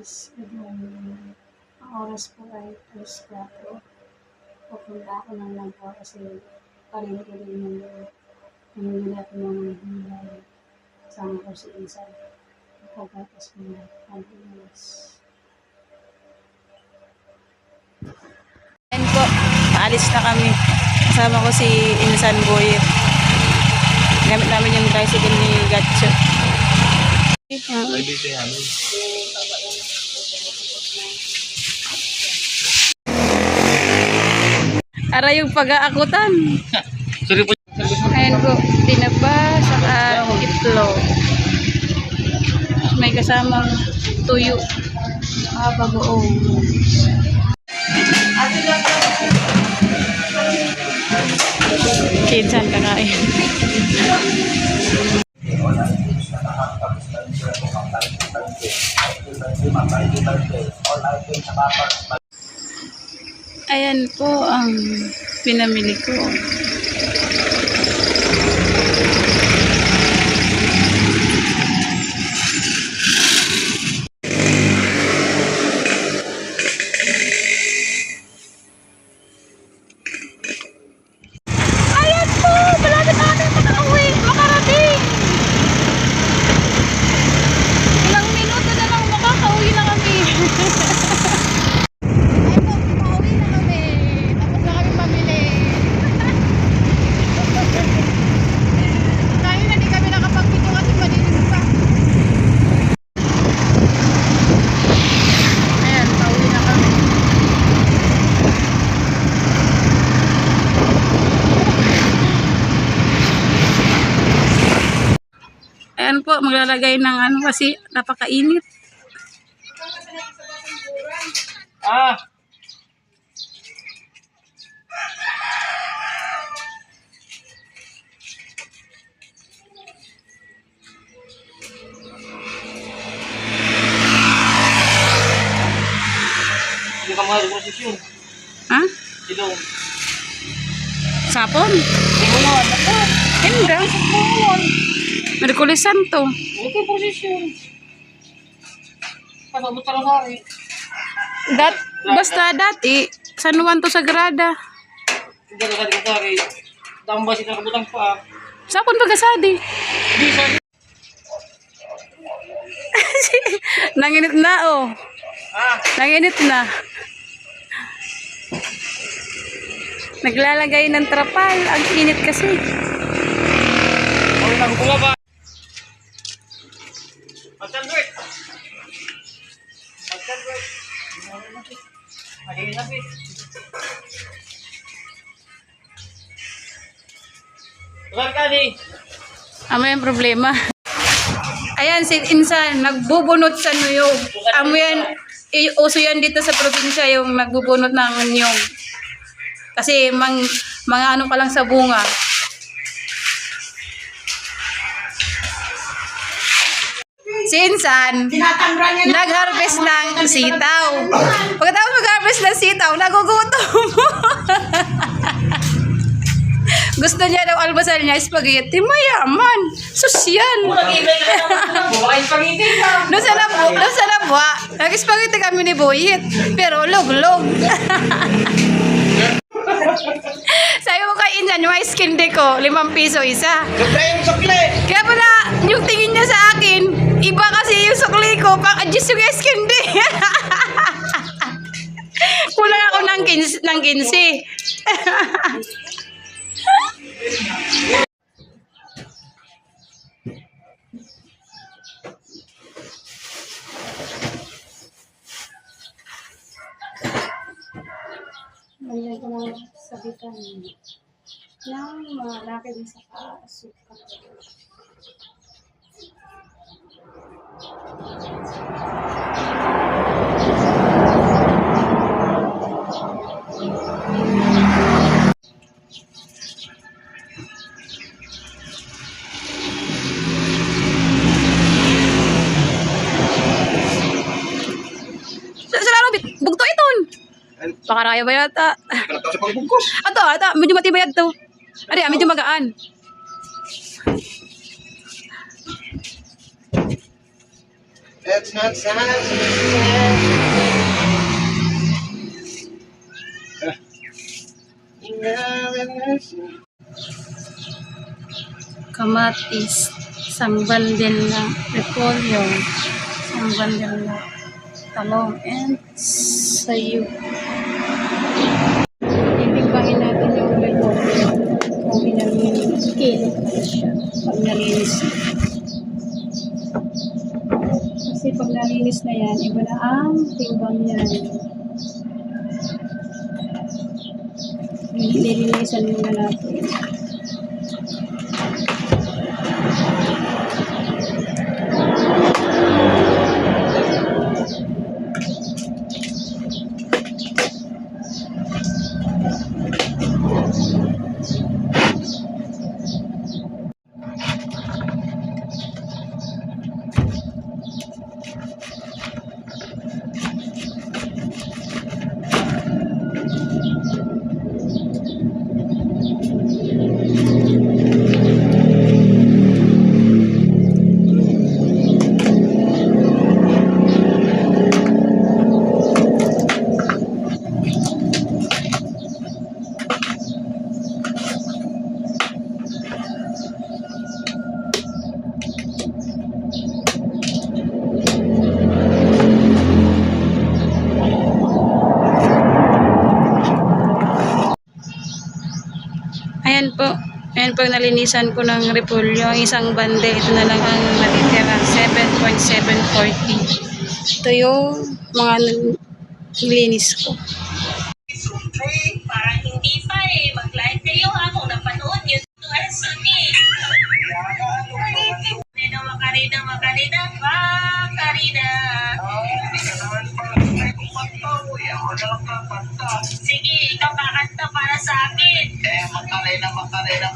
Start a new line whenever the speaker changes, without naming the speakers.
guys, good morning. Ang oras po ay 3:04. Pupunta ako ng Lagwa kasi kanina ko rin yung namimili ako ng hilay. Kasama ko si Insan. Pagkatas ko na pag-iwas.
Ayan po, paalis na kami. Kasama ko si Insan Boyet. Gamit namin yung tricycle ni Gatcho. Ara yung pag-aakutan. Ayan po, tinaba, saka itlog. May kasamang tuyo. Bagoong. Kinsan kakain. Ayan po ang pinamili ko. Ayan po! Malapit na kami makauwi! Makarating! Ilang minuto na lang makakauwi na kami. Ayan po, maglalagay ng ano kasi napakainit.
Hindi ka mahal posisyon.
Ha?
Silong.
Sapon?
Hindi mo na.
Hindi. Merkulis Santo.
Ito posisyon. Pasabot sa Rosari.
Basta dati, San Juan to Sagrada.
Hindi ka sa Rosari. Tambay si nakabutang pa.
Sapon pagasadi.
Hindi sa...
Nanginit na oh. Nanginit na. Naglalagay ng trapal. Ang init kasi.
Ano na bunga ba? Magkalwet. Magkalwet. Magiging napit. Tugal ka di.
Ano yung problema? Ayan, si Insan, nagbubunot sa nuyog. Amo yan, uso yan dito sa probinsya, yung nagbubunot ng niyog. Kasi mga ano pa lang sa bunga. Si Insan, nag-harvest ng sitaw. Pagkatapos mag-harvest ng sitaw, nagugutom. Gusto niya daw almusal niya, spaghetti, mayaman. Sosyal. Doon sa labwa, nag-spaghetti kami ni Boyet. Pero log-log. Sabi ko kay Insan, yung ice candy ko, 5 piso isa. Kaya pala, yung tingin niya sa akin, iba kasi yung sukli ko, pang-adjust yung ice candy. Kulang ako ng 15.
Lagyan ko ng sabitan ng malaki din sa suka.
Bugto iton. Pakaraya ba yata? Ato, medyo matibay to. Ari, medyo magaan.
That's not science.
Kamatis, isang bandel na repolyo, isang bandel na talong, and sayo. Titimbangin natin yung repolyo kung ilang kilo na siya pag nalinis. Kasi pag nalinis na yan, iba na ang timbang yan. Nilinisan muna natin. Ayan po. Ayan po, nalinisan ko ng repolyo. Ang isang bande, ito na lang ang natitira. 7.740. Ito yung mga nilinis ko.
Parang hindi pa eh. Mag-like kayo ha kung napanood nyo. Ito ay Sunny. Makarina. Sige, ikaw kakanta para sa akin.
Macarena. Macarena.